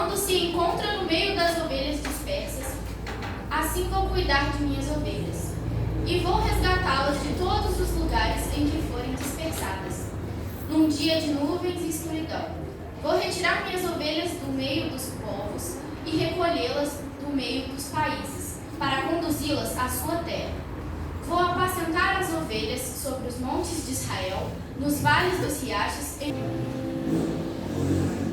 Quando se encontra no meio das ovelhas dispersas, assim vou cuidar de minhas ovelhas, e vou resgatá-las de todos os lugares em que forem dispersadas. Num dia de nuvens e escuridão, vou retirar minhas ovelhas do meio dos povos e recolhê-las do meio dos países, para conduzi-las à sua terra. Vou apacentar as ovelhas sobre os montes de Israel, nos vales dos riachos.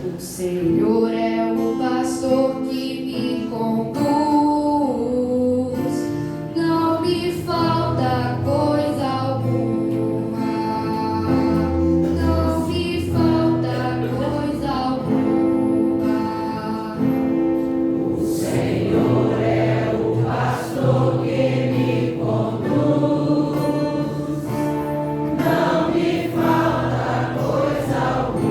O Senhor é o pastor que me conduz, não me falta coisa alguma, não me falta coisa alguma. O Senhor é o pastor que me conduz, não me falta coisa alguma.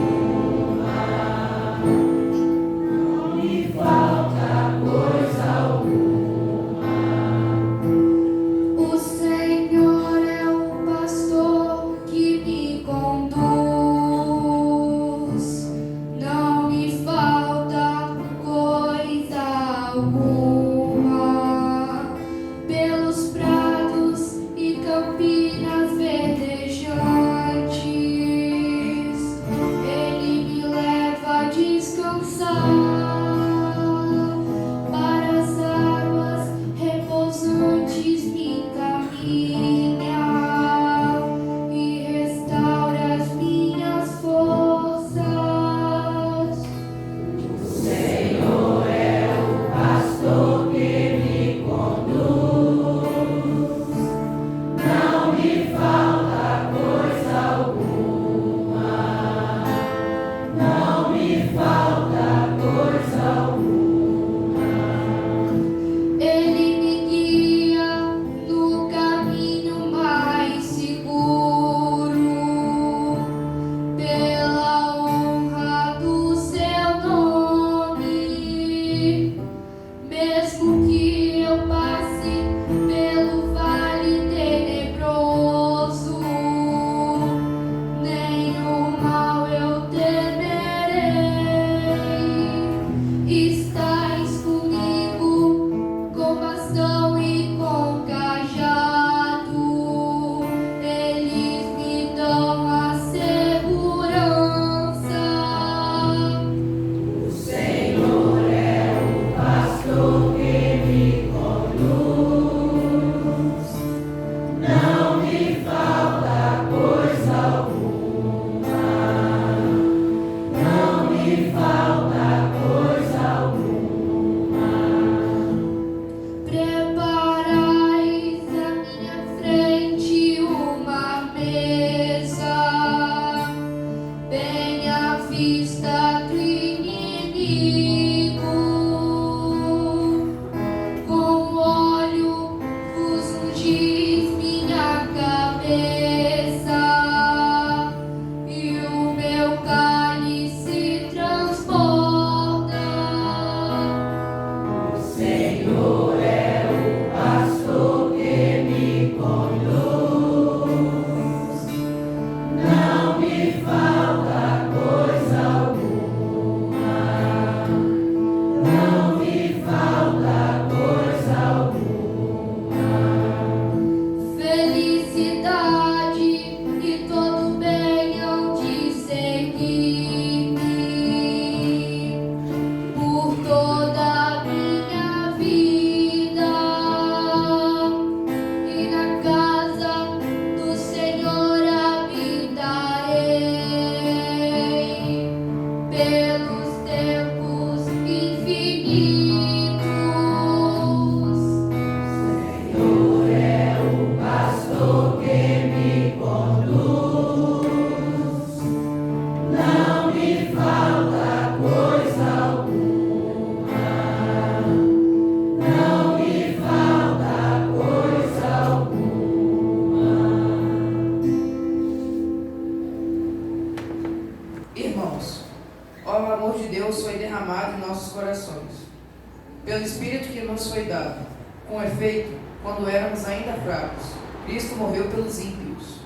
pelo Espírito que nos foi dado. Com efeito, quando éramos ainda fracos, Cristo morreu pelos ímpios,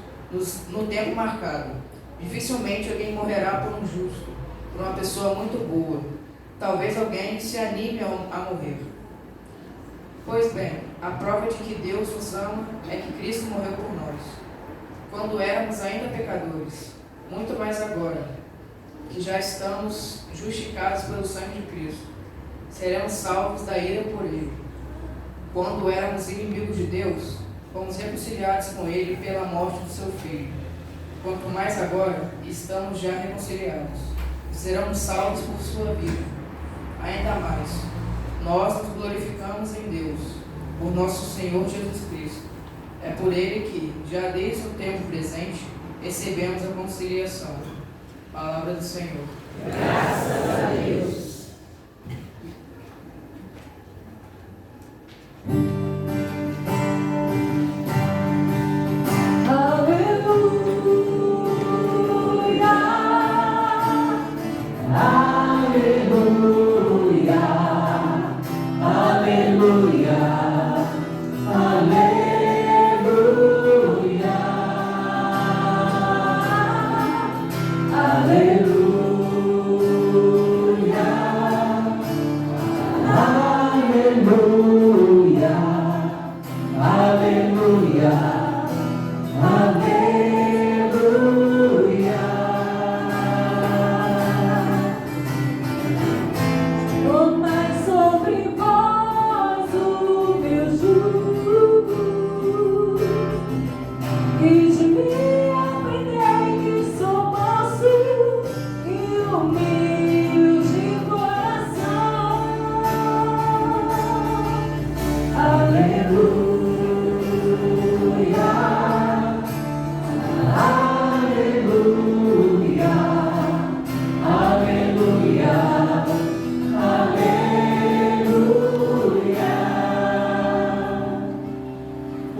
no tempo marcado. Dificilmente alguém morrerá por um justo, por uma pessoa muito boa. talvez alguém se anime a morrer. Pois bem, a prova de que Deus nos ama é que Cristo morreu por nós, quando éramos ainda pecadores, muito mais agora, que já estamos justificados pelo sangue de Cristo, seremos salvos da ira por Ele. Quando éramos inimigos de Deus, fomos reconciliados com Ele pela morte do Seu Filho. Quanto mais agora, estamos já reconciliados, seremos salvos por Sua vida. Ainda mais, nós nos glorificamos em Deus, por nosso Senhor Jesus Cristo. É por Ele que, já desde o tempo presente, recebemos a conciliação. Palavra do Senhor. Graças a Deus.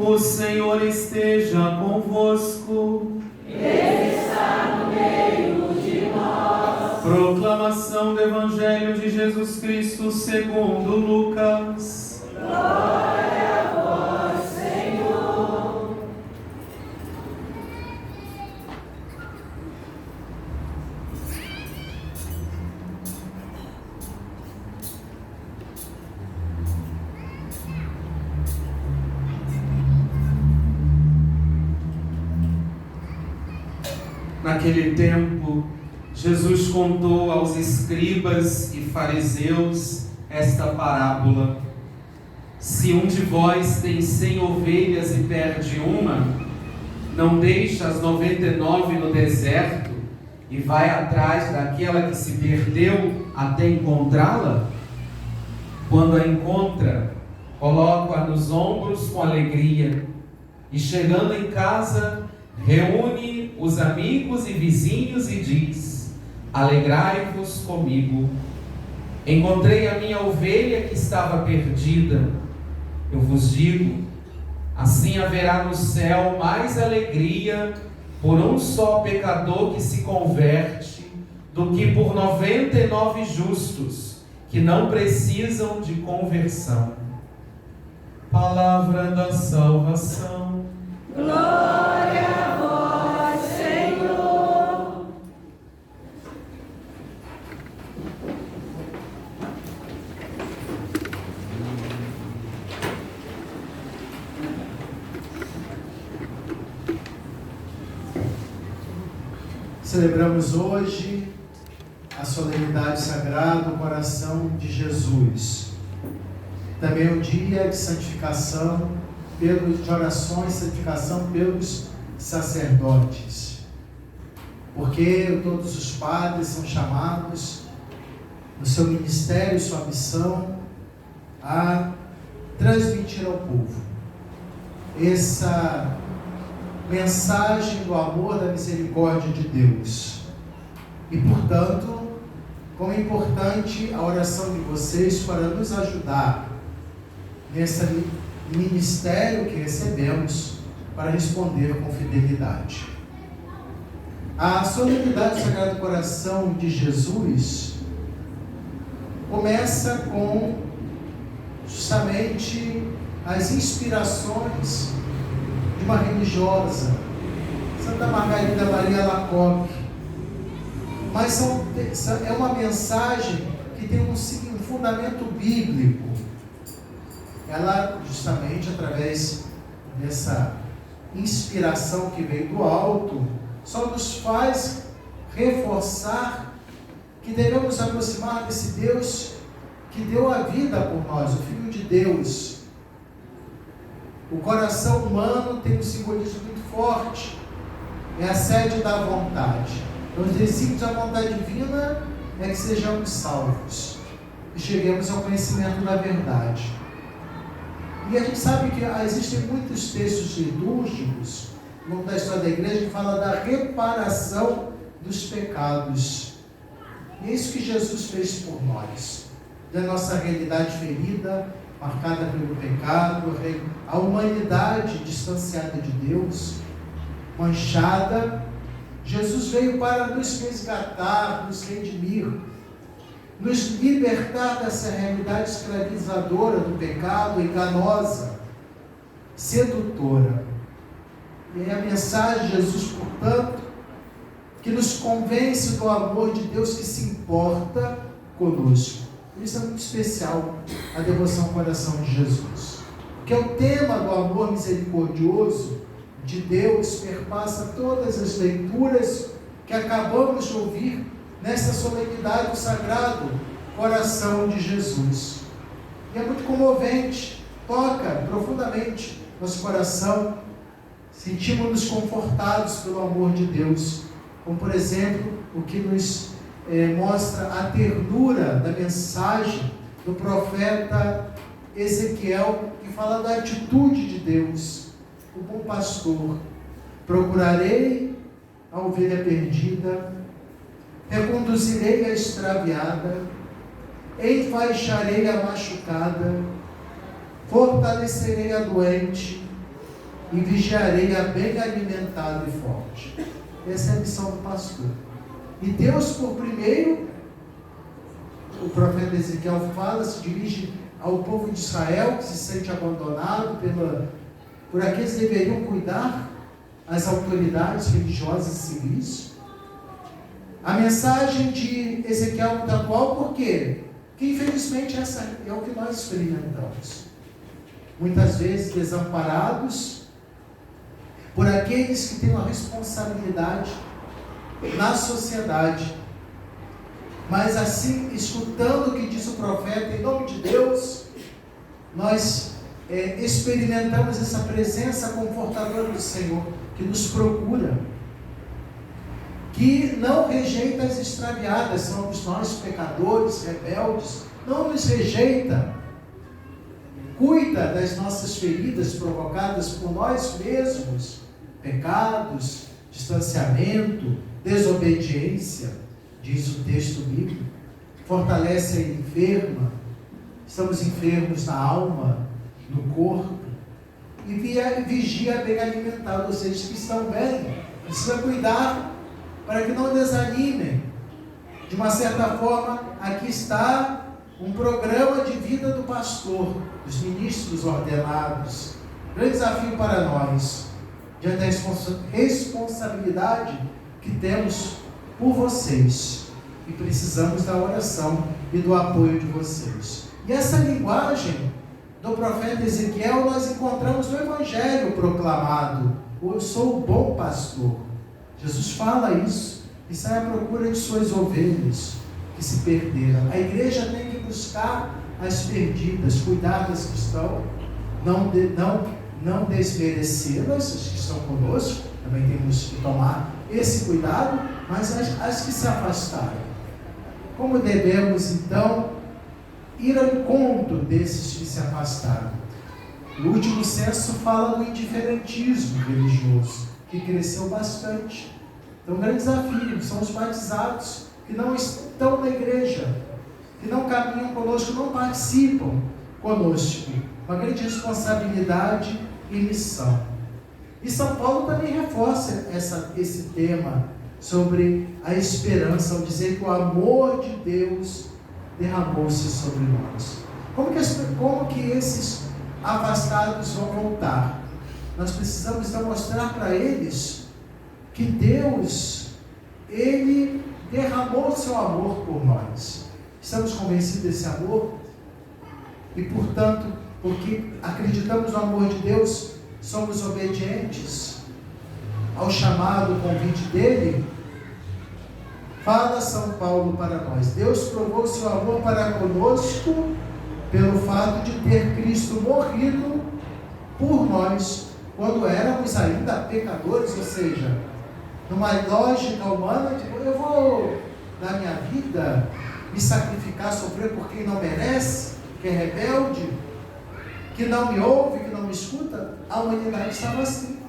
O Senhor esteja convosco. Ele está no meio de nós. Proclamação do Evangelho de Jesus Cristo segundo Lucas. Glória a vós, Senhor. Naquele tempo, Jesus contou aos escribas e fariseus esta parábola: se um de vós tem 100 ovelhas e perde uma, não deixa as 99 no deserto e vai atrás daquela que se perdeu até encontrá-la? Quando a encontra, coloca-a nos ombros com alegria e, chegando em casa, reúne os amigos e vizinhos e diz: alegrai-vos comigo, encontrei a minha ovelha que estava perdida. Eu vos digo, assim haverá no céu mais alegria por um só pecador que se converte do que por 99 justos que não precisam de conversão. Palavra da salvação. Glória a vós, Senhor. Celebramos hoje a solenidade sagrada do coração de Jesus. Também é um dia de santificação, de orações, santificação pelos sacerdotes. Porque todos os padres são chamados, no seu ministério, sua missão, a transmitir ao povo essa mensagem do amor, da misericórdia de Deus. E, portanto, como é importante a oração de vocês para nos ajudar nesse ministério que recebemos para responder com fidelidade. A solenidade do Sagrado Coração de Jesus começa com justamente as inspirações de uma religiosa, Santa Margarida Maria Alacoque. Mas é uma mensagem que tem um fundamento bíblico. Ela, justamente através dessa inspiração que veio do alto, só nos faz reforçar que devemos aproximar desse Deus que deu a vida por nós, o Filho de Deus. O coração humano tem um simbolismo muito forte, é a sede da vontade. Então, os desígnios da vontade divina é que sejamos salvos e cheguemos ao conhecimento da verdade. E a gente sabe que existem muitos textos litúrgicos, no longo da história da igreja, que fala da reparação dos pecados. E é isso que Jesus fez por nós. Da nossa realidade ferida, marcada pelo pecado, a humanidade distanciada de Deus, manchada, Jesus veio para nos resgatar, nos redimir, nos libertar dessa realidade escravizadora do pecado, enganosa, sedutora. E é a mensagem de Jesus, portanto, que nos convence do amor de Deus que se importa conosco. Por isso é muito especial a devoção ao coração de Jesus, que é o tema do amor misericordioso de Deus, perpassa todas as leituras que acabamos de ouvir nessa solenidade do Sagrado Coração de Jesus. E é muito comovente, toca profundamente nosso coração, sentimos-nos confortados pelo amor de Deus, como por exemplo o que nos mostra a ternura da mensagem do profeta Ezequiel, que fala da atitude de Deus, o bom pastor. Procurarei a ovelha perdida, reconduzirei a extraviada, enfaixarei a machucada, fortalecerei a doente e vigiarei a bem alimentado e forte. Essa é a missão do pastor. E Deus, por primeiro, o profeta Ezequiel fala, se dirige ao povo de Israel, que se sente abandonado por aqueles que deveriam cuidar, as autoridades religiosas e civis. A mensagem de Ezequiel é muito atual, por quê? Porque infelizmente essa é o que nós experimentamos. Muitas vezes desamparados por aqueles que têm uma responsabilidade na sociedade, mas assim, escutando o que diz o profeta, em nome de Deus, nós experimentamos essa presença confortadora do Senhor, que nos procura, que não rejeita as extraviadas, somos nós pecadores, rebeldes, não nos rejeita, cuida das nossas feridas provocadas por nós mesmos, pecados, distanciamento, desobediência, diz o texto bíblico, fortalece a enferma, estamos enfermos na alma, no corpo, e vigia bem alimentado, ou seja, que estão bem, precisa cuidar para que não desanimem. De uma certa forma, aqui está um programa de vida do pastor, dos ministros ordenados. Grande desafio para nós, diante da responsabilidade que temos por vocês, e precisamos da oração e do apoio de vocês. E essa linguagem do profeta Ezequiel nós encontramos no Evangelho proclamado: eu sou o bom pastor. Jesus fala isso e sai à procura de suas ovelhas que se perderam. A igreja tem que buscar as perdidas, cuidar das que estão, não desmerecê-las, as que estão conosco, também temos que tomar esse cuidado, mas as que se afastaram. Como devemos então ir ao encontro desses que se afastaram? O último censo fala do indiferentismo religioso, que cresceu bastante. Então, um grande desafio são os batizados que não estão na igreja, que não caminham conosco, não participam conosco. Uma grande responsabilidade e missão. E São Paulo também reforça esse tema sobre a esperança, ao dizer que o amor de Deus derramou-se sobre nós. Como que esses afastados vão voltar? Nós precisamos então mostrar para eles que Deus, Ele derramou o seu amor por nós. Estamos convencidos desse amor? E, portanto, porque acreditamos no amor de Deus, somos obedientes ao chamado, ao convite dele? Fala São Paulo para nós: Deus provou seu amor para conosco pelo fato de ter Cristo morrido por nós quando éramos ainda pecadores. Ou seja, numa lógica humana, eu vou dar minha vida, me sacrificar, sofrer por quem não merece, que é rebelde, que não me ouve, que não me escuta. A humanidade estava assim.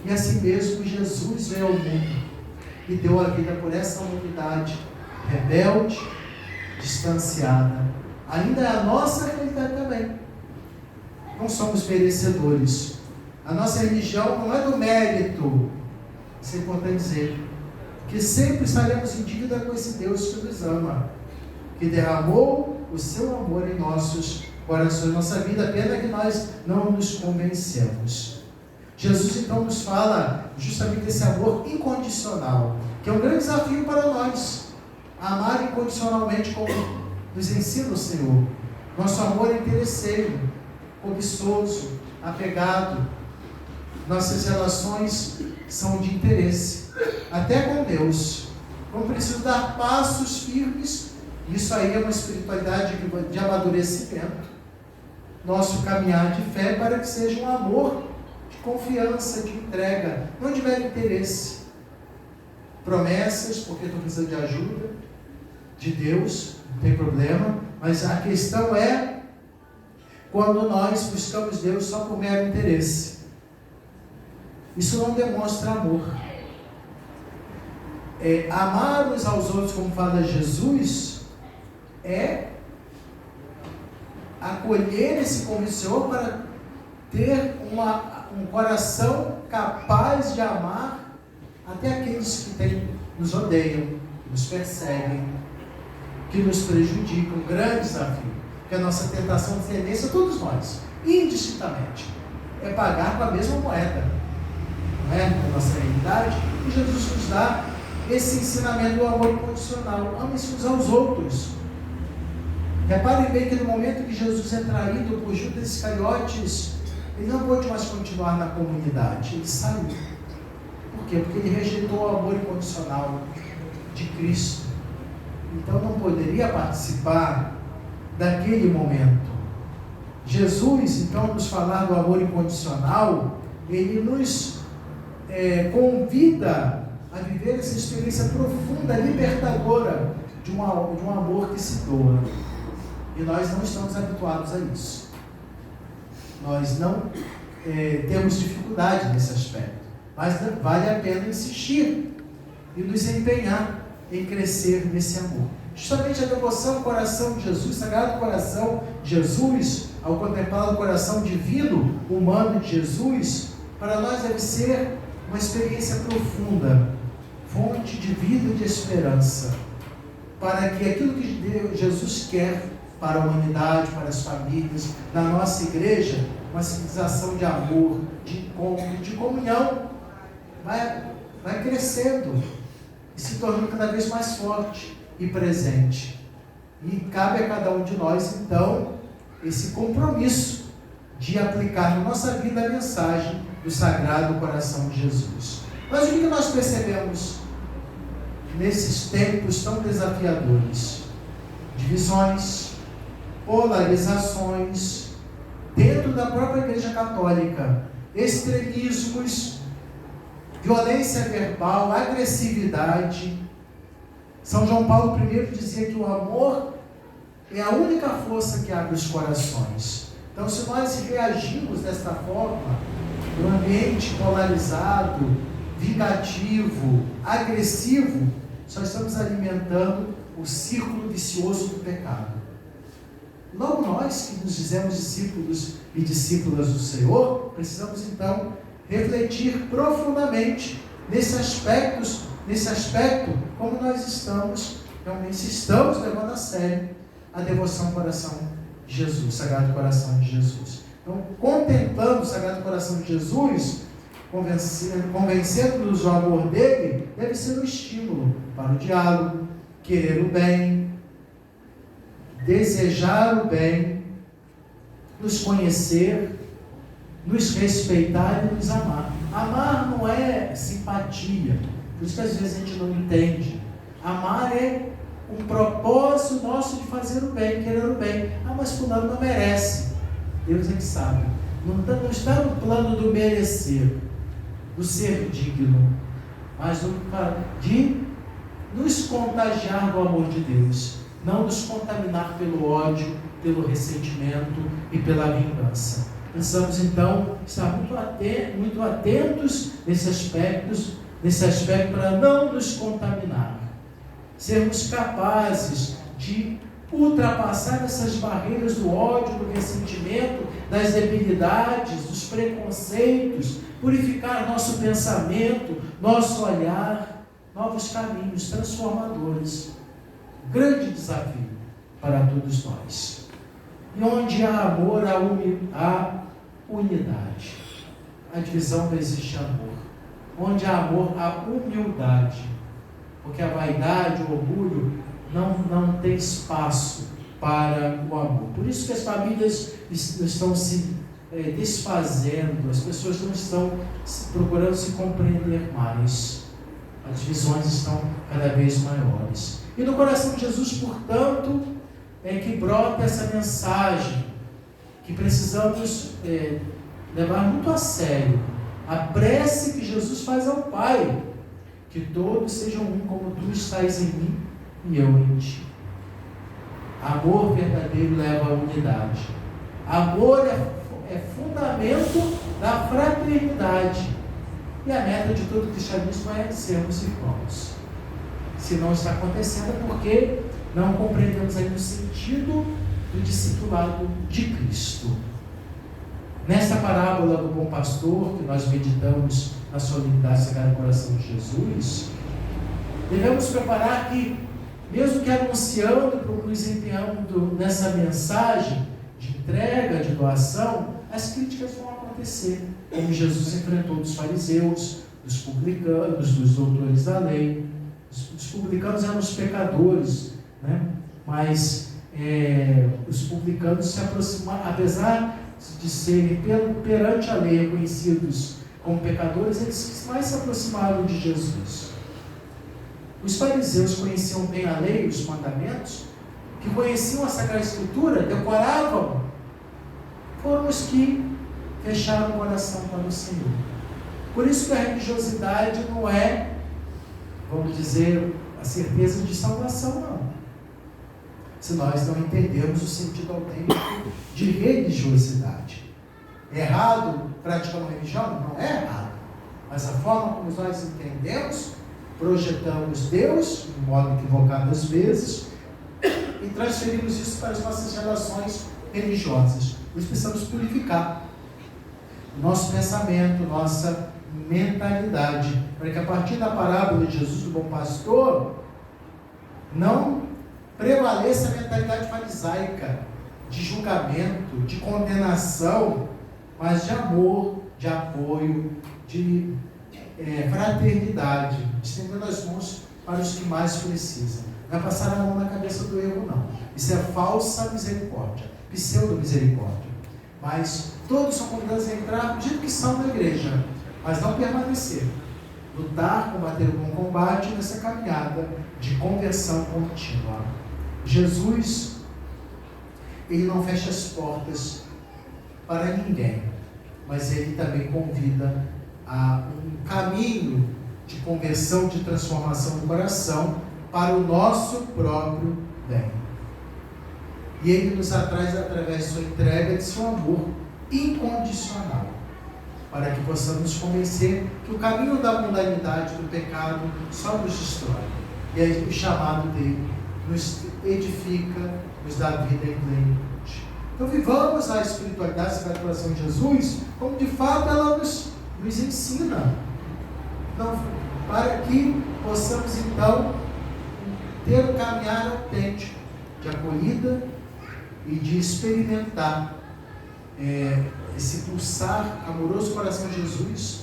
E assim mesmo Jesus veio ao mundo e deu a vida por essa humanidade rebelde, distanciada. Ainda é a nossa realidade também. Não somos merecedores. A nossa religião não é do mérito. Isso é importante dizer. Que sempre estaremos em dívida com esse Deus que nos ama, que derramou o seu amor em nossos corações, nossa vida. Pena que nós não nos convencemos. Jesus então nos fala justamente desse amor incondicional, que é um grande desafio para nós. Amar incondicionalmente, como nos ensina o Senhor. Nosso amor é interesseiro, cobiçoso, apegado. Nossas relações são de interesse, até com Deus. Não preciso dar passos firmes. Isso aí é uma espiritualidade de amadurecimento. Nosso caminhar de fé para que seja um amor de confiança, de entrega, não de mero interesse. Promessas, porque estou precisando de ajuda de Deus, não tem problema, mas a questão é quando nós buscamos Deus só por mero interesse. Isso não demonstra amor. Amar uns aos outros, como fala Jesus, é acolher esse convite do Senhor para ter um coração capaz de amar até aqueles que nos odeiam, que nos perseguem, que nos prejudicam. Um grande desafio, que a nossa tentação de tendência, todos nós, indistintamente, é pagar com a mesma moeda, não é? Na nossa realidade. E Jesus nos dá esse ensinamento do amor incondicional. Amem-se uns aos outros. Reparem bem que no momento que Jesus é traído por Judas Iscariotes, ele não pôde mais continuar na comunidade, ele saiu. Por quê? Porque ele rejeitou o amor incondicional de Cristo. Então não poderia participar daquele momento. Jesus, então, nos falar do amor incondicional, ele nos convida a viver essa experiência profunda, libertadora de um amor que se doa. E nós não estamos habituados a isso. Nós não temos dificuldade nesse aspecto. Mas vale a pena insistir e nos empenhar em crescer nesse amor. Justamente a devoção ao coração de Jesus, Sagrado Coração de Jesus, ao contemplar o coração divino, humano de Jesus, para nós deve ser uma experiência profunda, fonte de vida e de esperança, para que aquilo que Jesus quer para a humanidade, para as famílias, na nossa igreja, uma civilização de amor, de encontro, de comunhão, vai crescendo e se tornando cada vez mais forte e presente. E cabe a cada um de nós, então, esse compromisso de aplicar na nossa vida a mensagem do Sagrado Coração de Jesus. Mas o que nós percebemos nesses tempos tão desafiadores? Divisões, polarizações dentro da própria Igreja Católica, extremismos, violência verbal, agressividade. São João Paulo I dizia que o amor é a única força que abre os corações. Então, se nós reagimos desta forma, num ambiente polarizado, vingativo, agressivo, só estamos alimentando o círculo vicioso do pecado. Logo nós, que nos dizemos discípulos e discípulas do Senhor, precisamos então refletir profundamente nesse aspecto, como nós estamos, realmente estamos levando a sério a devoção ao coração de Jesus, Sagrado Coração de Jesus. Então, contemplando o Sagrado Coração de Jesus, convencendo-nos do amor dele, deve ser um estímulo para o diálogo, querer o bem, desejar o bem, nos conhecer, nos respeitar e nos amar. Amar não é simpatia, por isso que às vezes a gente não entende. Amar é um propósito nosso de fazer o bem, querer o bem. Mas fulano não merece. Deus é que sabe. Não está no plano do merecer, do ser digno, mas de nos contagiar do amor de Deus, não nos contaminar pelo ódio, pelo ressentimento e pela vingança. Precisamos então estar muito atentos nesse aspecto para não nos contaminar, sermos capazes de ultrapassar essas barreiras do ódio, do ressentimento, das debilidades, dos preconceitos, purificar nosso pensamento, nosso olhar, novos caminhos transformadores. Grande desafio para todos nós. E onde há amor, há unidade. A divisão não existe amor. Onde há amor, há humildade. Porque a vaidade, o orgulho, não tem espaço para o amor. Por isso que as famílias estão se desfazendo, as pessoas não estão procurando se compreender mais. As divisões estão cada vez maiores. E no coração de Jesus, portanto, é que brota essa mensagem que precisamos levar muito a sério. A prece que Jesus faz ao Pai, que todos sejam um como tu estás em mim e eu em ti. Amor verdadeiro leva à unidade. Amor é fundamento da fraternidade. E a meta de todo o cristianismo é sermos irmãos. Se não está acontecendo é porque não compreendemos ainda o sentido do discipulado de Cristo. Nesta parábola do bom pastor, que nós meditamos na solenidade Sagrado Coração de Jesus, devemos preparar que, mesmo que anunciando, nos empenhando nessa mensagem de entrega, de doação, as críticas vão acontecer, como Jesus enfrentou dos fariseus, dos publicanos, dos doutores da lei. Os publicanos eram os pecadores, né? Mas os publicanos se aproximaram, apesar de serem perante a lei reconhecidos como pecadores, eles mais se aproximaram de Jesus. Os fariseus conheciam bem a lei, os mandamentos, que conheciam a Sagrada Escritura, decoravam, foram os que fecharam o coração para o Senhor. Por isso que a religiosidade não é, vamos dizer, a certeza de salvação, não. Se nós não entendermos o sentido autêntico de religiosidade. É errado praticar uma religião? Não é errado. Mas a forma como nós entendemos, projetamos Deus, de modo equivocado às vezes, e transferimos isso para as nossas relações religiosas. Por isso precisamos purificar o nosso pensamento, nossa mentalidade, para que a partir da parábola de Jesus, do bom pastor, não prevaleça a mentalidade farisaica, de julgamento, de condenação, mas de amor, de apoio, de fraternidade, estendendo as mãos para os que mais precisam. Não é passar a mão na cabeça do erro, não. Isso é falsa misericórdia, pseudo-misericórdia. Mas todos são convidados a entrar do jeito que são na igreja, mas não permanecer. Lutar, combater o bom combate nessa caminhada de conversão contínua. Jesus, ele não fecha as portas para ninguém, mas ele também convida a um caminho de conversão, de transformação do coração para o nosso próprio bem. E ele nos atrai através de sua entrega, de seu amor incondicional, para que possamos nos convencer que o caminho da mundanidade, do pecado, só nos destrói. E aí o chamado dele nos edifica, nos dá vida em plenitude. Então vivamos a espiritualidade, a Sagrada Coração de Jesus, como de fato ela nos ensina. Então, para que possamos então ter um caminhar autêntico, de acolhida e de experimentar esse pulsar amoroso coração de Jesus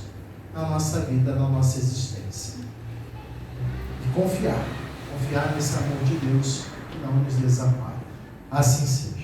na nossa vida, na nossa existência. E confiar nesse amor de Deus que não nos desampara. Assim seja.